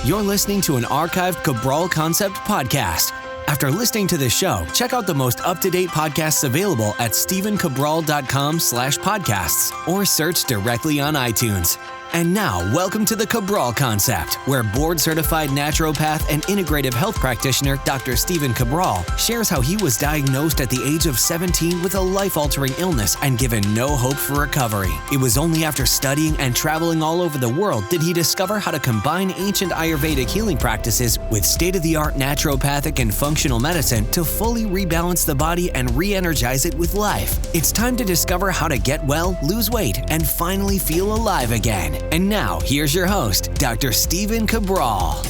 You're listening to an archived Cabral Concept podcast. After listening to this show, check out the most up-to-date podcasts available at stephencabral.com/podcasts or search directly on iTunes. And now, welcome to the Cabral Concept, where board-certified naturopath and integrative health practitioner Dr. Stephen Cabral shares how he was diagnosed at the age of 17 with a life-altering illness and given no hope for recovery. It was only after studying and traveling all over the world did he discover how to combine ancient Ayurvedic healing practices with state-of-the-art naturopathic and functional medicine to fully rebalance the body and re-energize it with life. It's time to discover how to get well, lose weight, and finally feel alive again. And now, here's your host, Dr. Stephen Cabral.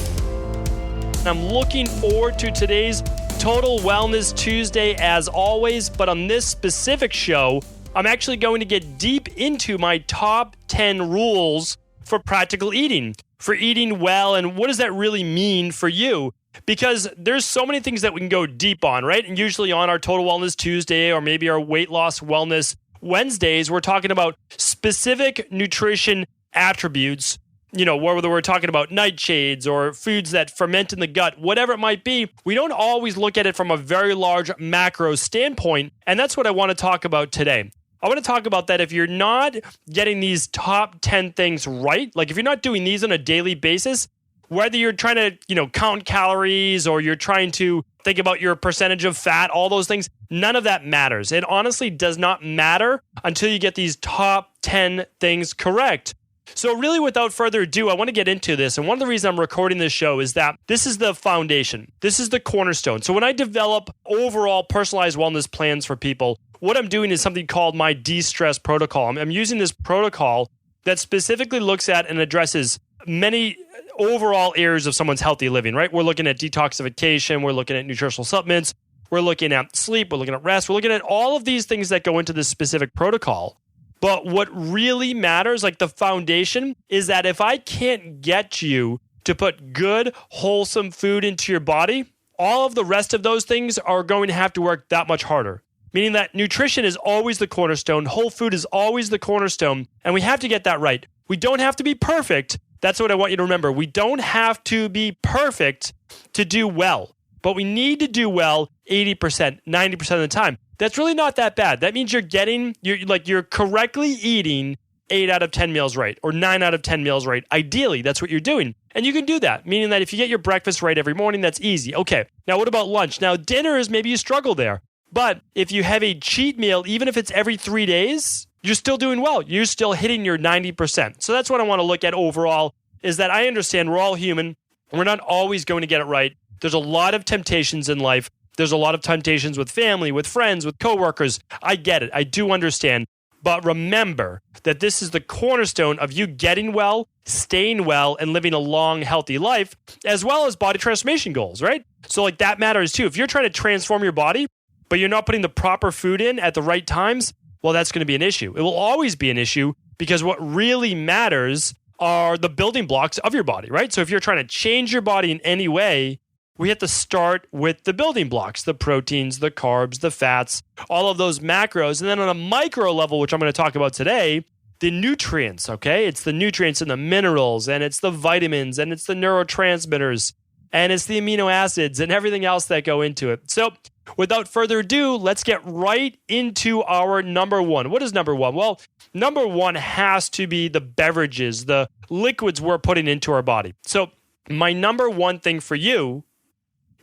I'm looking forward to today's Total Wellness Tuesday as always, but on this specific show, I'm actually going to get deep into my top 10 rules for practical eating, for eating well, and what does that really mean for you? Because there's so many things that we can go deep on, right? And usually on our Total Wellness Tuesday or maybe our Weight Loss Wellness Wednesdays, we're talking about specific nutrition attributes, whether we're talking about nightshades or foods that ferment in the gut, whatever it might be. We don't always look at it from a very large macro standpoint, and that's what I want to talk about today. I want to talk about that if you're not getting these top 10 things right, like if you're not doing these on a daily basis, whether you're trying to, count calories or you're trying to think about your percentage of fat, all those things, none of that matters. It honestly does not matter until you get these top 10 things correct. So really, without further ado, I want to get into this. And one of the reasons I'm recording this show is that this is the foundation. This is the cornerstone. So when I develop overall personalized wellness plans for people, what I'm doing is something called my de-stress protocol. I'm using this protocol that specifically looks at and addresses many overall areas of someone's healthy living, right? We're looking at detoxification. We're looking at nutritional supplements. We're looking at sleep. We're looking at rest. We're looking at all of these things that go into this specific protocol. But what really matters, like the foundation, is that if I can't get you to put good, wholesome food into your body, all of the rest of those things are going to have to work that much harder. Meaning that nutrition is always the cornerstone, whole food is always the cornerstone, and we have to get that right. We don't have to be perfect. That's what I want you to remember. We don't have to be perfect to do well, but we need to do well 80%, 90% of the time. That's really not that bad. That means you're correctly eating 8 out of 10 meals right, or 9 out of 10 meals right. Ideally, that's what you're doing. And you can do that, meaning that if you get your breakfast right every morning, that's easy. Okay, now what about lunch? Now, dinner is maybe you struggle there. But if you have a cheat meal, even if it's every 3 days, you're still doing well. You're still hitting your 90%. So that's what I want to look at overall, is that I understand we're all human. We're not always going to get it right. There's a lot of temptations in life. There's a lot of temptations with family, with friends, with coworkers. I get it. I do understand. But remember that this is the cornerstone of you getting well, staying well, and living a long, healthy life, as well as body transformation goals, right? So that matters too. If you're trying to transform your body, but you're not putting the proper food in at the right times, well, that's going to be an issue. It will always be an issue because what really matters are the building blocks of your body, right? So if you're trying to change your body in any way, we have to start with the building blocks, the proteins, the carbs, the fats, all of those macros. And then on a micro level, which I'm going to talk about today, the nutrients, okay? It's the nutrients and the minerals, and it's the vitamins, and it's the neurotransmitters, and it's the amino acids and everything else that go into it. So without further ado, let's get right into our number one. What is number one? Well, number one has to be the beverages, the liquids we're putting into our body. So my number one thing for you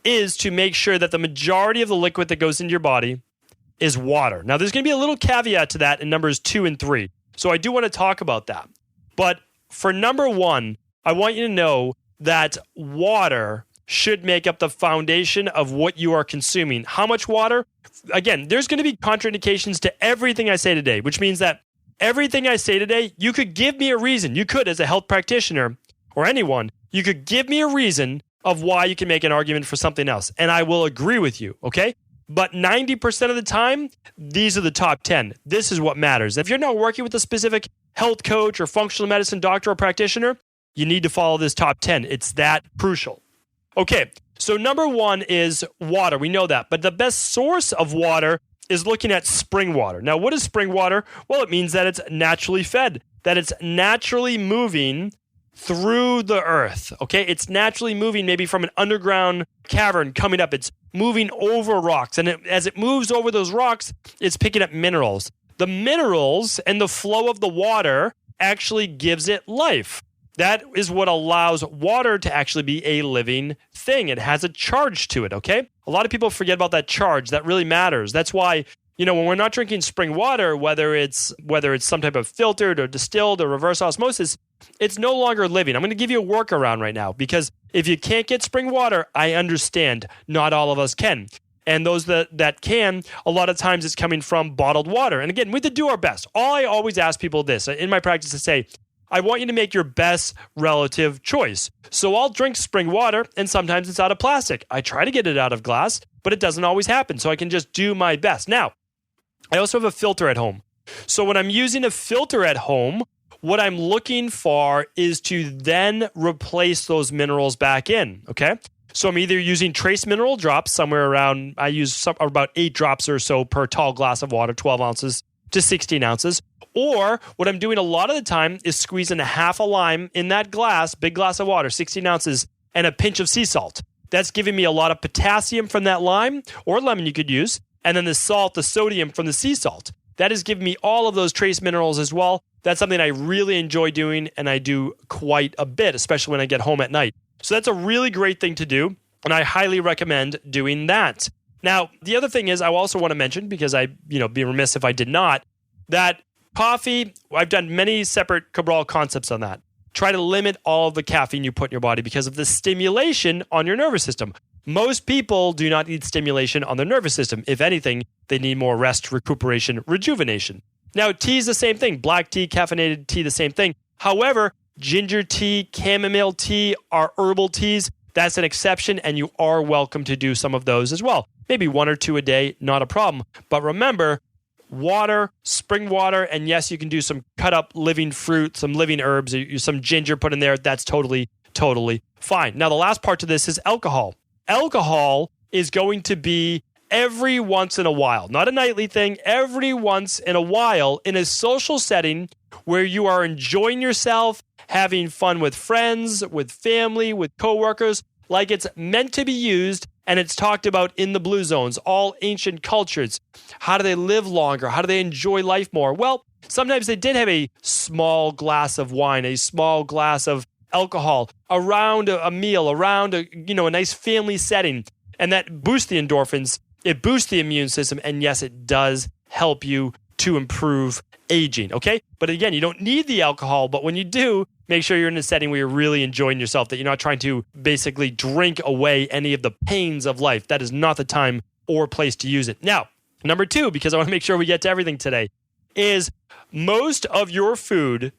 is to make sure that the majority of the liquid that goes into your body is water. Now, there's going to be a little caveat to that in numbers 2 and 3. So I do want to talk about that. But for number one, I want you to know that water should make up the foundation of what you are consuming. How much water? Again, there's going to be contraindications to everything I say today, which means that everything I say today, you could give me a reason. You could, as a health practitioner or anyone, you could give me a reason of why you can make an argument for something else. And I will agree with you, okay? But 90% of the time, these are the top 10. This is what matters. If you're not working with a specific health coach or functional medicine doctor or practitioner, you need to follow this top 10. It's that crucial. Okay, so number one is water. We know that. But the best source of water is looking at spring water. Now, what is spring water? Well, it means that it's naturally fed, that it's naturally moving through the earth, okay? It's naturally moving maybe from an underground cavern coming up. It's moving over rocks. And as it moves over those rocks, it's picking up minerals. The minerals and the flow of the water actually gives it life. That is what allows water to actually be a living thing. It has a charge to it, okay? A lot of people forget about that charge. That really matters. That's why, when we're not drinking spring water, whether it's some type of filtered or distilled or reverse osmosis, it's no longer living. I'm going to give you a workaround right now, because if you can't get spring water, I understand. Not all of us can. And those that can, a lot of times it's coming from bottled water. And again, we have to do our best. I always ask people this in my practice to say, I want you to make your best relative choice. So I'll drink spring water, and sometimes it's out of plastic. I try to get it out of glass, but it doesn't always happen. So I can just do my best. Now, I also have a filter at home. So when I'm using a filter at home, what I'm looking for is to then replace those minerals back in, okay? So I'm either using trace mineral drops somewhere around, I use about 8 drops or so per tall glass of water, 12 ounces to 16 ounces. Or what I'm doing a lot of the time is squeezing a half a lime in that glass, big glass of water, 16 ounces, and a pinch of sea salt. That's giving me a lot of potassium from that lime or lemon you could use. And then the salt, the sodium from the sea salt. That is giving me all of those trace minerals as well. That's something I really enjoy doing, and I do quite a bit, especially when I get home at night. So that's a really great thing to do, and I highly recommend doing that. Now, the other thing is I also want to mention, because I'd be remiss if I did not, that coffee, I've done many separate Cabral concepts on that. Try to limit all of the caffeine you put in your body because of the stimulation on your nervous system. Most people do not need stimulation on their nervous system. If anything, they need more rest, recuperation, rejuvenation. Now, tea is the same thing. Black tea, caffeinated tea, the same thing. However, ginger tea, chamomile tea are herbal teas. That's an exception, and you are welcome to do some of those as well. Maybe 1 or 2 a day, not a problem. But remember, water, spring water, and yes, you can do some cut up living fruit, some living herbs, some ginger put in there. That's totally fine. Now, the last part to this is alcohol. Alcohol is going to be every once in a while, not a nightly thing, every once in a while in a social setting where you are enjoying yourself, having fun with friends, with family, with coworkers, like it's meant to be used. And it's talked about in the blue zones, all ancient cultures. How do they live longer? How do they enjoy life more? Well, sometimes they did have a small glass of wine, a small glass of alcohol around a meal, around a nice family setting. And that boosts the endorphins. It boosts the immune system. And yes, it does help you to improve aging, okay? But again, you don't need the alcohol, but when you do, make sure you're in a setting where you're really enjoying yourself, that you're not trying to basically drink away any of the pains of life. That is not the time or place to use it. Now, number 2, because I want to make sure we get to everything today, is most of your food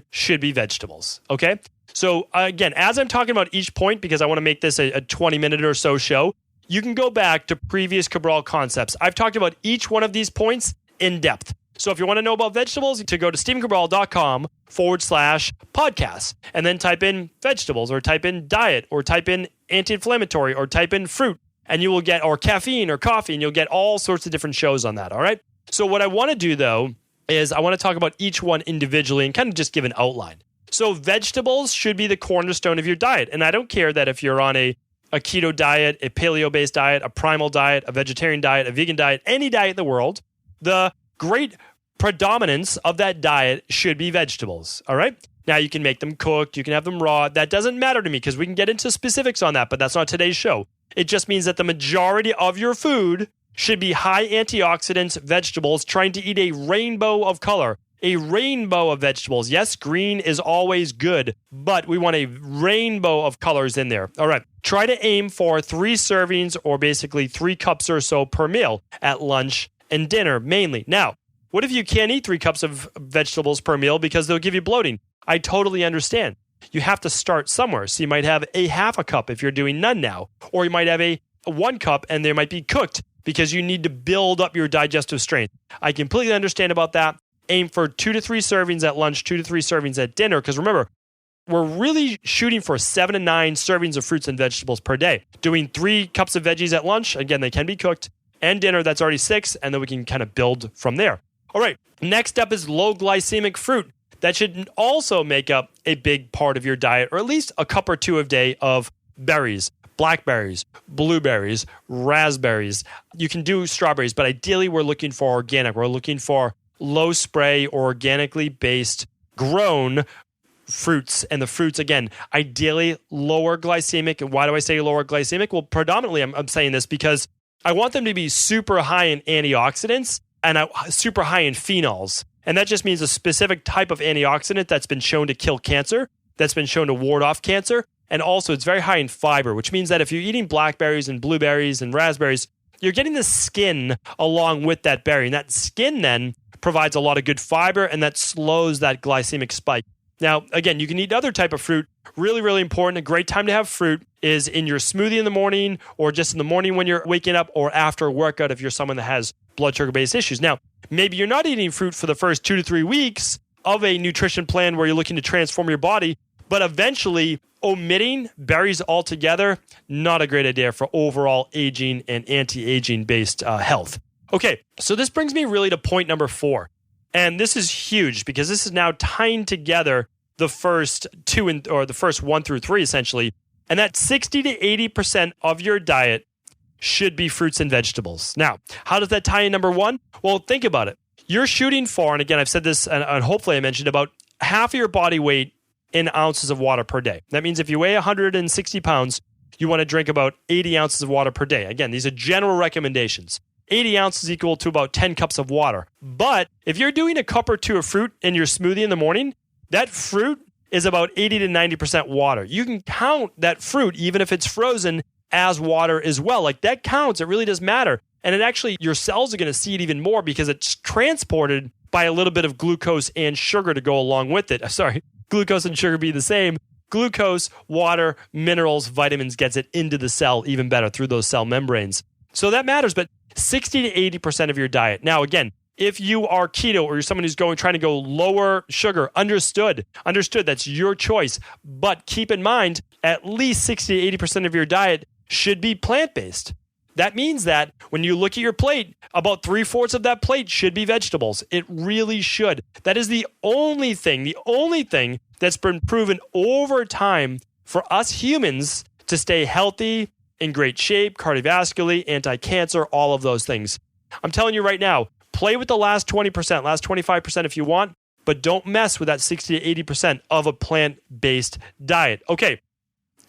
should be vegetables, okay? So again, as I'm talking about each point, because I want to make this a 20-minute or so show, you can go back to previous Cabral concepts. I've talked about each one of these points in depth. So if you want to know about vegetables, to go to stephencabral.com/podcasts and then type in vegetables or type in diet or type in anti-inflammatory or type in fruit, and you will get, or caffeine or coffee, and you'll get all sorts of different shows on that. All right. So what I want to do though is I want to talk about each one individually and kind of just give an outline. So vegetables should be the cornerstone of your diet. And I don't care that if you're on a keto diet, a paleo-based diet, a primal diet, a vegetarian diet, a vegan diet, any diet in the world, the great predominance of that diet should be vegetables, all right? Now, you can make them cooked, you can have them raw. That doesn't matter to me because we can get into specifics on that, but that's not today's show. It just means that the majority of your food should be high antioxidants, vegetables, trying to eat a rainbow of color, a rainbow of vegetables. Yes, green is always good, but we want a rainbow of colors in there. All right, try to aim for 3 servings or basically 3 cups or so per meal at lunch and dinner mainly. Now, what if you can't eat 3 cups of vegetables per meal because they'll give you bloating? I totally understand. You have to start somewhere. So you might have a half a cup if you're doing none now, or you might have a 1 cup and they might be cooked because you need to build up your digestive strength. I completely understand about that. Aim for 2 to 3 servings at lunch, 2 to 3 servings at dinner, because remember, we're really shooting for 7 to 9 servings of fruits and vegetables per day. Doing 3 cups of veggies at lunch, again, they can be cooked, and dinner, that's already 6, and then we can kind of build from there. All right, next up is low glycemic fruit. that should also make up a big part of your diet, or at least a cup or two a day of berries, blackberries, blueberries, raspberries. You can do strawberries, but ideally we're looking for organic. We're looking for low spray or organically based grown fruits. And the fruits, again, ideally lower glycemic. And why do I say lower glycemic? Well, predominantly I'm saying this because I want them to be super high in antioxidants and super high in phenols. And that just means a specific type of antioxidant that's been shown to kill cancer, that's been shown to ward off cancer. And also it's very high in fiber, which means that if you're eating blackberries and blueberries and raspberries, you're getting the skin along with that berry. And that skin then provides a lot of good fiber, and that slows that glycemic spike. Now, again, you can eat other type of fruit. Really, really important. A great time to have fruit is in your smoothie in the morning, or just in the morning when you're waking up, or after a workout if you're someone that has blood sugar-based issues. Now, maybe you're not eating fruit for the first 2 to 3 weeks of a nutrition plan where you're looking to transform your body, but eventually omitting berries altogether, not a great idea for overall aging and anti-aging based health. Okay, so this brings me really to point number 4. And this is huge because this is now tying together the first 1 through 3 essentially. And that 60 to 80% of your diet should be fruits and vegetables. Now, how does that tie in number 1? Well, think about it. You're shooting for, and again, I've said this and hopefully I mentioned, about half of your body weight in ounces of water per day. That means if you weigh 160 pounds, you want to drink about 80 ounces of water per day. Again, these are general recommendations. 80 ounces equal to about 10 cups of water. But if you're doing a cup or two of fruit in your smoothie in the morning, that fruit is about 80 to 90% water. You can count that fruit, even if it's frozen, as water as well. Like, that counts. It really does matter. And it actually, your cells are going to see it even more because it's transported by a little bit of glucose and sugar to go along with it. Sorry, glucose and sugar be the same. Glucose, water, minerals, vitamins gets it into the cell even better through those cell membranes. So that matters, but 60 to 80% of your diet. Now, again, if you are keto or you're someone who's trying to go lower sugar, understood, that's your choice. But keep in mind, at least 60 to 80% of your diet should be plant-based. That means that when you look at your plate, about 3/4 of that plate should be vegetables. It really should. That is the only thing that's been proven over time for us humans to stay healthy, in great shape, cardiovascularly, anti-cancer, all of those things. I'm telling you right now, play with the last 20%, last 25% if you want, but don't mess with that 60 to 80% of a plant-based diet. Okay,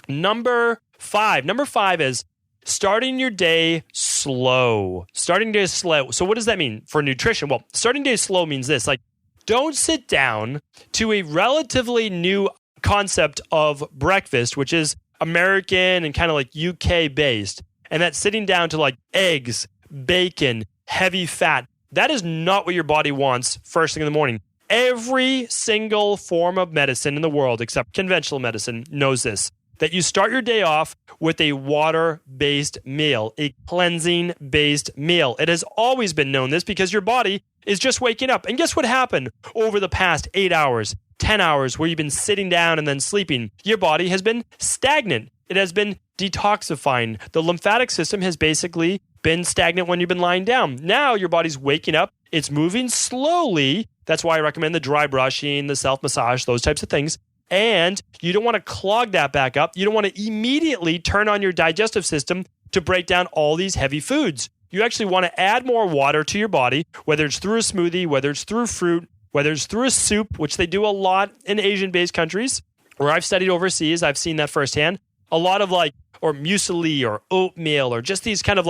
number 5. Number 5 is starting your day slow. Starting day slow. So what does that mean for nutrition? Well, starting day slow means this, like, don't sit down to a relatively new concept of breakfast, which is American and kind of like UK based. And that's sitting down to like eggs, bacon, heavy fat. That is not what your body wants first thing in the morning. Every single form of medicine in the world, except conventional medicine, knows this, that you start your day off with a water-based meal, a cleansing-based meal. It has always been known this because your body is just waking up. And guess what happened over the past 8 hours, 10 hours where you've been sitting down and then sleeping? Your body has been stagnant. It has been detoxifying. The lymphatic system has basically been stagnant when you've been lying down. Now your body's waking up. It's moving slowly. That's why I recommend the dry brushing, the self-massage, those types of things. And you don't want to clog that back up. You don't want to immediately turn on your digestive system to break down all these heavy foods. You actually want to add more water to your body, whether it's through a smoothie, whether it's through fruit, whether it's through a soup, which they do a lot in Asian-based countries, where I've studied overseas. I've seen that firsthand. A lot of or muesli or oatmeal or just these kind of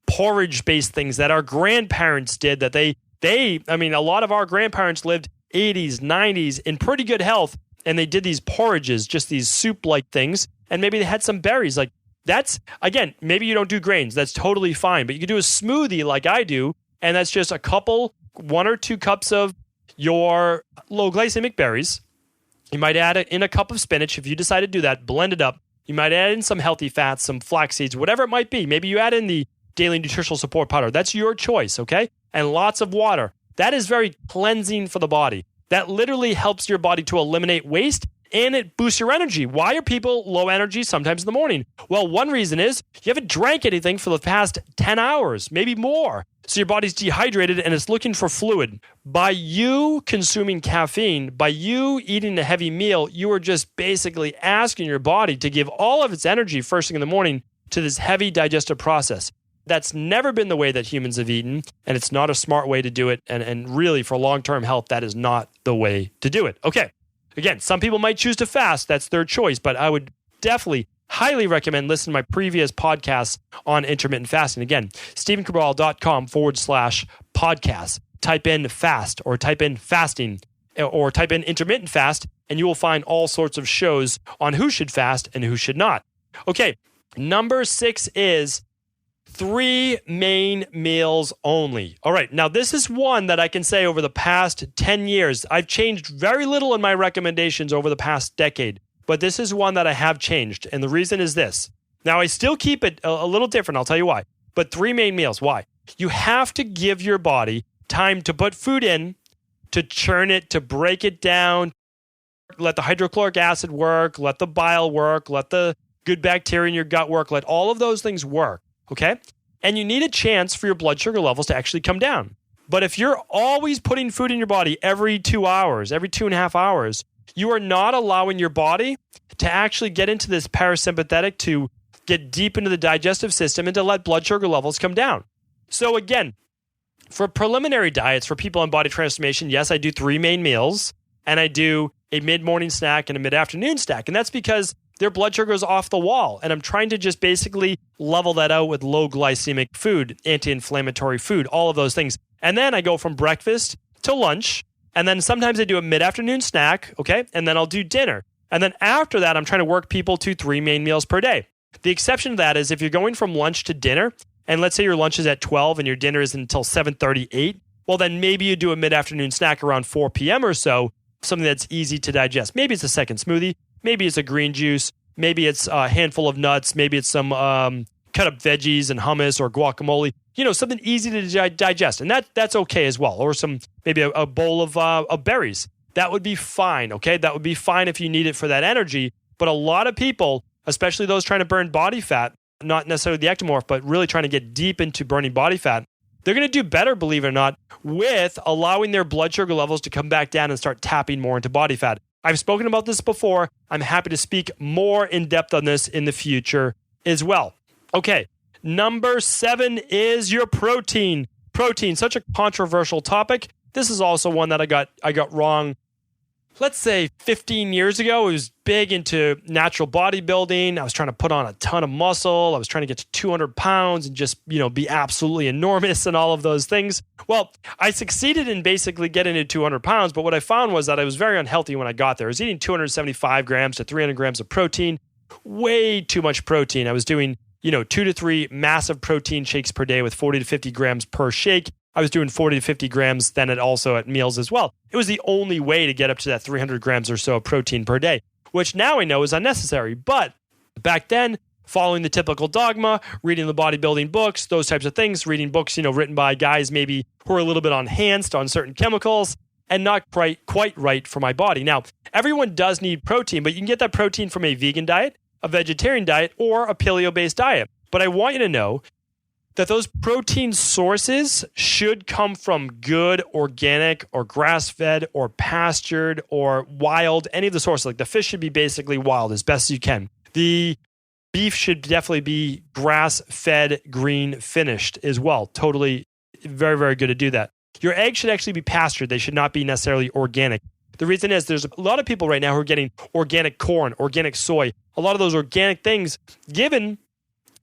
porridge-based things that our grandparents did that a lot of our grandparents lived 80s, 90s in pretty good health. And they did these porridges, just these soup-like things. And maybe they had some berries. That's, again, maybe you don't do grains. That's totally fine. But you can do a smoothie like I do. And that's just 1 or 2 cups of your low glycemic berries. You might add it in a cup of spinach. If you decide to do that, blend it up. You might add in some healthy fats, some flax seeds, whatever it might be. Maybe you add in the daily nutritional support powder. That's your choice, okay? And lots of water. That is very cleansing for the body. That literally helps your body to eliminate waste and it boosts your energy. Why are people low energy sometimes in the morning? Well, one reason is you haven't drank anything for the past 10 hours, maybe more. So your body's dehydrated and it's looking for fluid. By you consuming caffeine, by you eating a heavy meal, you are just basically asking your body to give all of its energy first thing in the morning to this heavy digestive process. That's never been the way that humans have eaten, and it's not a smart way to do it. And really, for long-term health, that is not the way to do it. Okay, again, some people might choose to fast. That's their choice, but I would definitely highly recommend listening to my previous podcasts on intermittent fasting. Again, StephenCabral.com/podcast. Type in fast or type in fasting or type in intermittent fast, and you will find all sorts of shows on who should fast and who should not. Okay, number 6 is 3 main meals only. All right, now this is one that I can say over the past 10 years, I've changed very little in my recommendations over the past decade, but this is one that I have changed, and the reason is this. Now, I still keep it a little different, I'll tell you why, but 3 main meals. Why? You have to give your body time to put food in, to churn it, to break it down, let the hydrochloric acid work, let the bile work, let the good bacteria in your gut work, let all of those things work. Okay? And you need a chance for your blood sugar levels to actually come down. But if you're always putting food in your body every 2 hours, every 2.5 hours, you are not allowing your body to actually get into this parasympathetic, to get deep into the digestive system and to let blood sugar levels come down. So again, for preliminary diets, for people on body transformation, yes, I do 3 main meals and I do a mid-morning snack and a mid-afternoon snack. And that's because their blood sugar is off the wall. And I'm trying to just basically level that out with low glycemic food, anti-inflammatory food, all of those things. And then I go from breakfast to lunch. And then sometimes I do a mid-afternoon snack, okay? And then I'll do dinner. And then after that, I'm trying to work people to 3 main meals per day. The exception to that is if you're going from lunch to dinner, and let's say your lunch is at 12 and your dinner is until 7:38, well, then maybe you do a mid-afternoon snack around 4 p.m. or so, something that's easy to digest. Maybe it's a second smoothie. Maybe it's a green juice. Maybe it's a handful of nuts. Maybe it's some cut up veggies and hummus or guacamole. You know, something easy to digest. And that's okay as well. Or maybe a bowl of berries. That would be fine, okay? That would be fine if you need it for that energy. But a lot of people, especially those trying to burn body fat, not necessarily the ectomorph, but really trying to get deep into burning body fat, they're going to do better, believe it or not, with allowing their blood sugar levels to come back down and start tapping more into body fat. I've spoken about this before. I'm happy to speak more in depth on this in the future as well. Okay, number 7 is your protein. Protein, such a controversial topic. This is also one that I got wrong. Let's say 15 years ago, I was big into natural bodybuilding. I was trying to put on a ton of muscle. I was trying to get to 200 pounds and just, be absolutely enormous and all of those things. Well, I succeeded in basically getting to 200 pounds, but what I found was that I was very unhealthy when I got there. I was eating 275 grams to 300 grams of protein, way too much protein. I was doing, 2 to 3 massive protein shakes per day with 40 to 50 grams per shake. I was doing 40 to 50 grams then also at meals as well. It was the only way to get up to that 300 grams or so of protein per day, which now I know is unnecessary. But back then, following the typical dogma, reading the bodybuilding books, those types of things, reading books, written by guys maybe who are a little bit enhanced on certain chemicals and not quite right for my body. Now, everyone does need protein, but you can get that protein from a vegan diet, a vegetarian diet, or a paleo-based diet. But I want you to know that those protein sources should come from good, organic, or grass-fed, or pastured, or wild, any of the sources. Like the fish should be basically wild as best as you can. The beef should definitely be grass-fed, green, finished as well. Totally, very, very good to do that. Your eggs should actually be pastured. They should not be necessarily organic. The reason is there's a lot of people right now who are getting organic corn, organic soy, a lot of those organic things given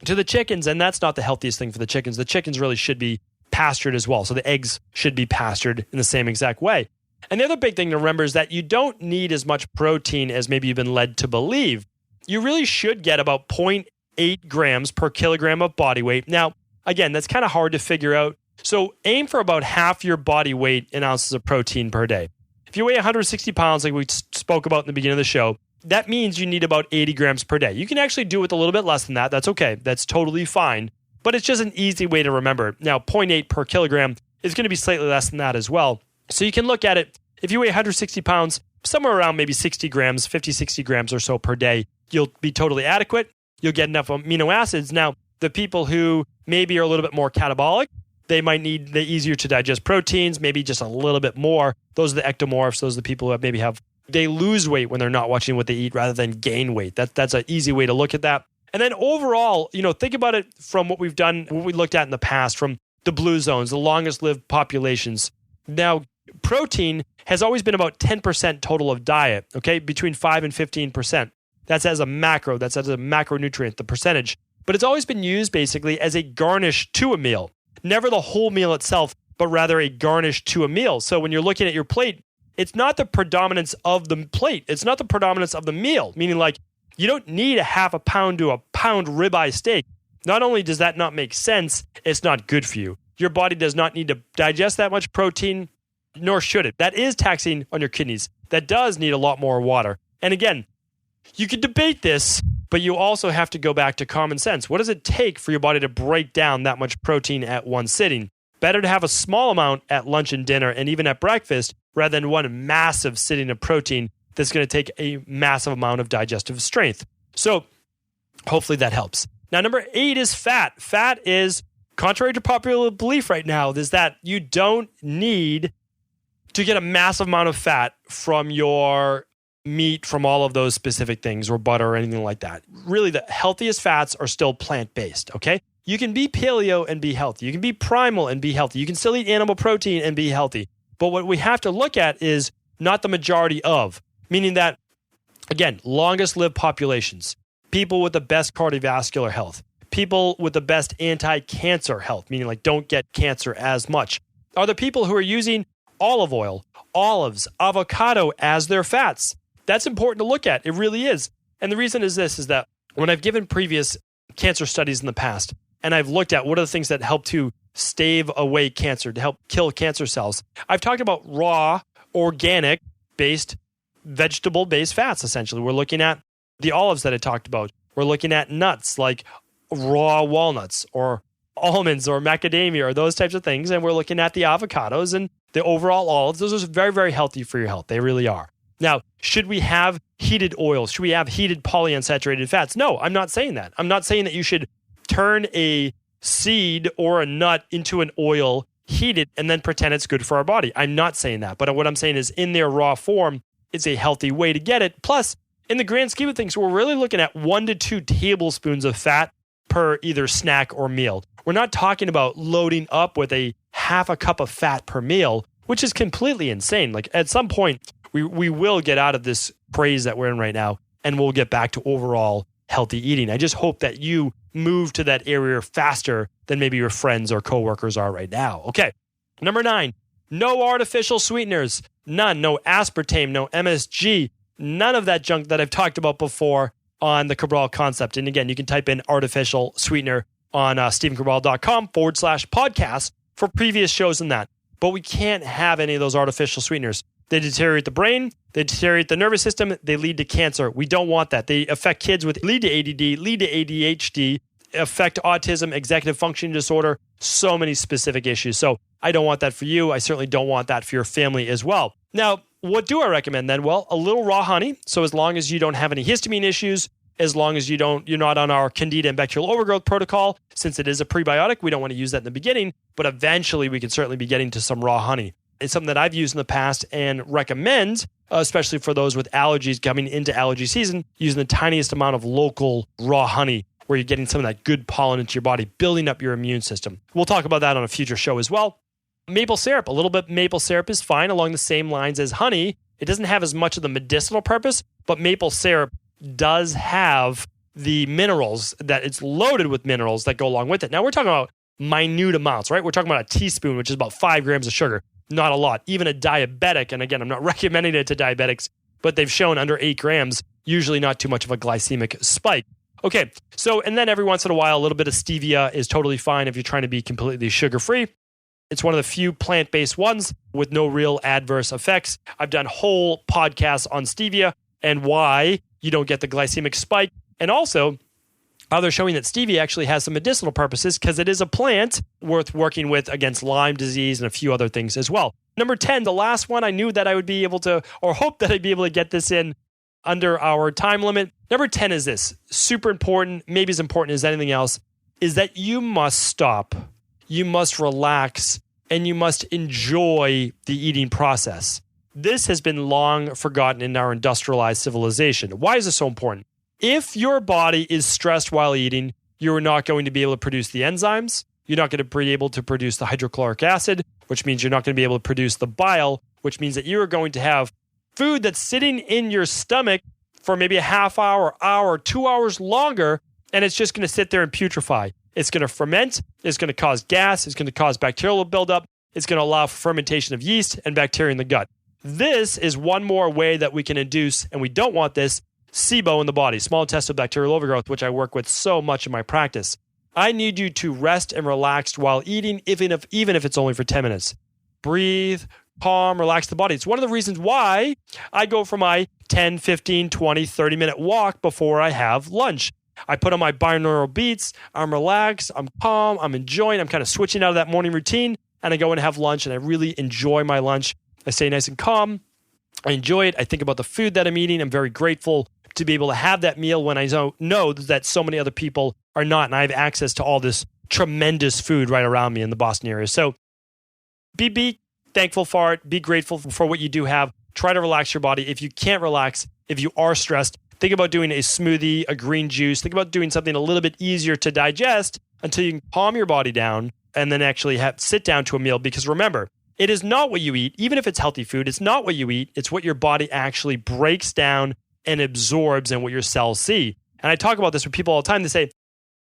to the chickens, and that's not the healthiest thing for the chickens. The chickens really should be pastured as well. So the eggs should be pastured in the same exact way. And the other big thing to remember is that you don't need as much protein as maybe you've been led to believe. You really should get about 0.8 grams per kilogram of body weight. Now, again, that's kind of hard to figure out. So aim for about half your body weight in ounces of protein per day. If you weigh 160 pounds, like we spoke about in the beginning of the show, that means you need about 80 grams per day. You can actually do it with a little bit less than that. That's okay. That's totally fine. But it's just an easy way to remember. Now, 0.8 per kilogram is going to be slightly less than that as well. So you can look at it. If you weigh 160 pounds, somewhere around maybe 60 grams, 50, 60 grams or so per day. You'll be totally adequate. You'll get enough amino acids. Now, the people who maybe are a little bit more catabolic, they might need the easier to digest proteins, maybe just a little bit more. Those are the ectomorphs. Those are the people who maybe they lose weight when they're not watching what they eat rather than gain weight. That's an easy way to look at that. And then overall, think about it from what we've done, what we looked at in the past, from the blue zones, the longest lived populations. Now, protein has always been about 10% total of diet, okay, between 5 and 15%. That's as a macronutrient, the percentage. But it's always been used basically as a garnish to a meal. Never the whole meal itself, but rather a garnish to a meal. So when you're looking at your plate, it's not the predominance of the plate. It's not the predominance of the meal, meaning like you don't need a half a pound to a pound ribeye steak. Not only does that not make sense, it's not good for you. Your body does not need to digest that much protein, nor should it. That is taxing on your kidneys. That does need a lot more water. And again, you could debate this, but you also have to go back to common sense. What does it take for your body to break down that much protein at one sitting? Better to have a small amount at lunch and dinner and even at breakfast rather than one massive sitting of protein that's going to take a massive amount of digestive strength. So hopefully that helps. Now, number 8 is fat. Fat is, contrary to popular belief right now, is that you don't need to get a massive amount of fat from your meat, from all of those specific things, or butter or anything like that. Really, the healthiest fats are still plant-based, okay? You can be paleo and be healthy. You can be primal and be healthy. You can still eat animal protein and be healthy. But what we have to look at is not the majority of, meaning that, again, longest lived populations, people with the best cardiovascular health, people with the best anti-cancer health, meaning like don't get cancer as much, are the people who are using olive oil, olives, avocado as their fats. That's important to look at. It really is. And the reason is this, is that when I've given previous cancer studies in the past, and I've looked at what are the things that help to stave away cancer, to help kill cancer cells, I've talked about raw, organic-based, vegetable-based fats, essentially. We're looking at the olives that I talked about. We're looking at nuts like raw walnuts or almonds or macadamia or those types of things. And we're looking at the avocados and the overall olives. Those are very, very healthy for your health. They really are. Now, should we have heated oils? Should we have heated polyunsaturated fats? No, I'm not saying that. I'm not saying that you should turn a seed or a nut into an oil, heat it, and then pretend it's good for our body. I'm not saying that. But what I'm saying is in their raw form, it's a healthy way to get it. Plus, in the grand scheme of things, we're really looking at 1 to 2 tablespoons of fat per either snack or meal. We're not talking about loading up with a half a cup of fat per meal, which is completely insane. Like at some point, we will get out of this craze that we're in right now, and we'll get back to overall healthy eating. I just hope that you move to that area faster than maybe your friends or coworkers are right now. Okay, number 9, no artificial sweeteners. None. No aspartame, no MSG, none of that junk that I've talked about before on the Cabral concept. And again, you can type in artificial sweetener on stevencabral.com/podcast for previous shows and that. But we can't have any of those artificial sweeteners. They deteriorate the brain, they deteriorate the nervous system, they lead to cancer. We don't want that. They affect kids lead to ADD, lead to ADHD, affect autism, executive functioning disorder, so many specific issues. So I don't want that for you. I certainly don't want that for your family as well. Now, what do I recommend then? Well, a little raw honey. So as long as you don't have any histamine issues, as long as you're not on our candida and bacterial overgrowth protocol, since it is a prebiotic, we don't want to use that in the beginning, but eventually we can certainly be getting to some raw honey. It's something that I've used in the past and recommend, especially for those with allergies coming into allergy season, using the tiniest amount of local raw honey where you're getting some of that good pollen into your body, building up your immune system. We'll talk about that on a future show as well. Maple syrup, a little bit maple syrup is fine along the same lines as honey. It doesn't have as much of the medicinal purpose, but maple syrup does have the minerals, that it's loaded with minerals that go along with it. Now we're talking about minute amounts, right? We're talking about a teaspoon, which is about 5 grams of sugar. Not a lot. Even a diabetic, and again, I'm not recommending it to diabetics, but they've shown under 8 grams, usually not too much of a glycemic spike. Okay, so, and then every once in a while, a little bit of stevia is totally fine if you're trying to be completely sugar-free. It's one of the few plant-based ones with no real adverse effects. I've done whole podcasts on stevia and why you don't get the glycemic spike. And also, how they're showing that stevia actually has some medicinal purposes because it is a plant worth working with against Lyme disease and a few other things as well. Number 10, the last one, I knew that I would be able to, or hope that I'd be able to get this in under our time limit. Number 10 is this, super important, maybe as important as anything else, is that you must stop, you must relax, and you must enjoy the eating process. This has been long forgotten in our industrialized civilization. Why is this so important? If your body is stressed while eating, you're not going to be able to produce the enzymes. You're not going to be able to produce the hydrochloric acid, which means you're not going to be able to produce the bile, which means that you are going to have food that's sitting in your stomach for maybe a half hour, 2 hours longer, and it's just going to sit there and putrefy. It's going to ferment. It's going to cause gas. It's going to cause bacterial buildup. It's going to allow for fermentation of yeast and bacteria in the gut. This is one more way that we can induce, and we don't want this, SIBO in the body, small intestinal bacterial overgrowth, which I work with so much in my practice. I need you to rest and relax while eating, even if it's only for 10 minutes. Breathe, calm, relax the body. It's one of the reasons why I go for my 10, 15, 20, 30-minute walk before I have lunch. I put on my binaural beats, I'm relaxed, I'm calm, I'm enjoying, I'm kind of switching out of that morning routine, and I go and have lunch, and I really enjoy my lunch. I stay nice and calm. I enjoy it. I think about the food that I'm eating. I'm very grateful to be able to have that meal when I know that so many other people are not, and I have access to all this tremendous food right around me in the Boston area. So be thankful for it. Be grateful for what you do have. Try to relax your body. If you can't relax, if you are stressed, think about doing a smoothie, a green juice. Think about doing something a little bit easier to digest until you can calm your body down and then actually sit down to a meal. Because remember, it is not what you eat, even if it's healthy food, it's not what you eat, it's what your body actually breaks down and absorbs and what your cells see. And I talk about this with people all the time. They say,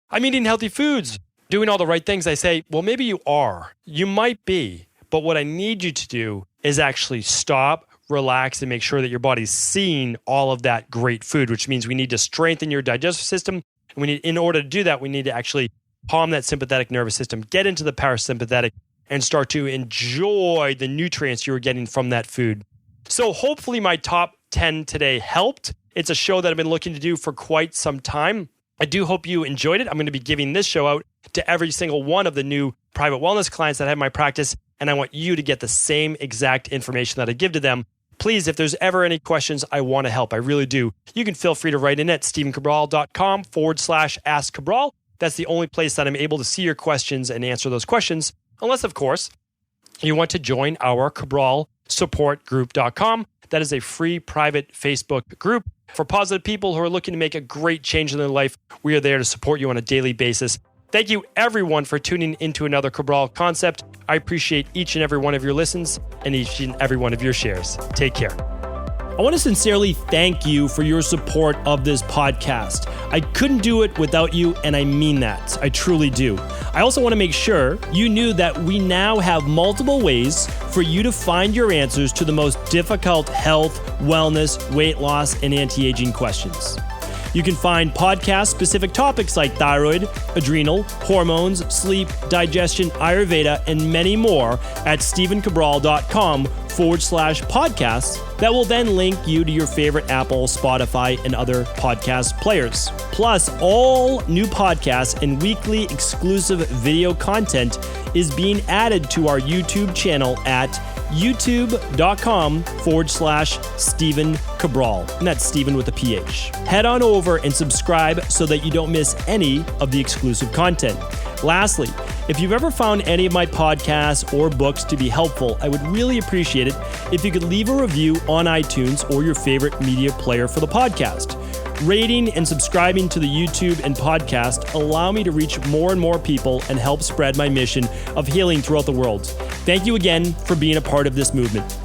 I'm eating healthy foods, doing all the right things. I say, well, maybe you are. You might be. But what I need you to do is actually stop, relax, and make sure that your body's seeing all of that great food, which means we need to strengthen your digestive system. And in order to do that, we need to actually calm that sympathetic nervous system, get into the parasympathetic, and start to enjoy the nutrients you were getting from that food. So hopefully my top 10 today helped. It's a show that I've been looking to do for quite some time. I do hope you enjoyed it. I'm going to be giving this show out to every single one of the new private wellness clients that have my practice, and I want you to get the same exact information that I give to them. Please, if there's ever any questions, I want to help. I really do. You can feel free to write in at stevencabral.com/ask Cabral. That's the only place that I'm able to see your questions and answer those questions. Unless, of course, you want to join our Cabral supportgroup.com. That is a free private Facebook group for positive people who are looking to make a great change in their life. We are there to support you on a daily basis. Thank you, everyone, for tuning into another Cabral Concept. I appreciate each and every one of your listens and each and every one of your shares. Take care. I want to sincerely thank you for your support of this podcast. I couldn't do it without you, and I mean that. I truly do. I also want to make sure you knew that we now have multiple ways for you to find your answers to the most difficult health, wellness, weight loss, and anti-aging questions. You can find podcast-specific topics like thyroid, adrenal, hormones, sleep, digestion, Ayurveda, and many more at stevencabral.com/podcasts that will then link you to your favorite Apple, Spotify, and other podcast players. Plus, all new podcasts and weekly exclusive video content is being added to our YouTube channel at youtube.com/Stephen Cabral. And that's Stephen with a PH. Head on over and subscribe so that you don't miss any of the exclusive content. Lastly, if you've ever found any of my podcasts or books to be helpful, I would really appreciate it if you could leave a review on iTunes or your favorite media player for the podcast. Rating and subscribing to the YouTube and podcast allow me to reach more and more people and help spread my mission of healing throughout the world. Thank you again for being a part of this movement.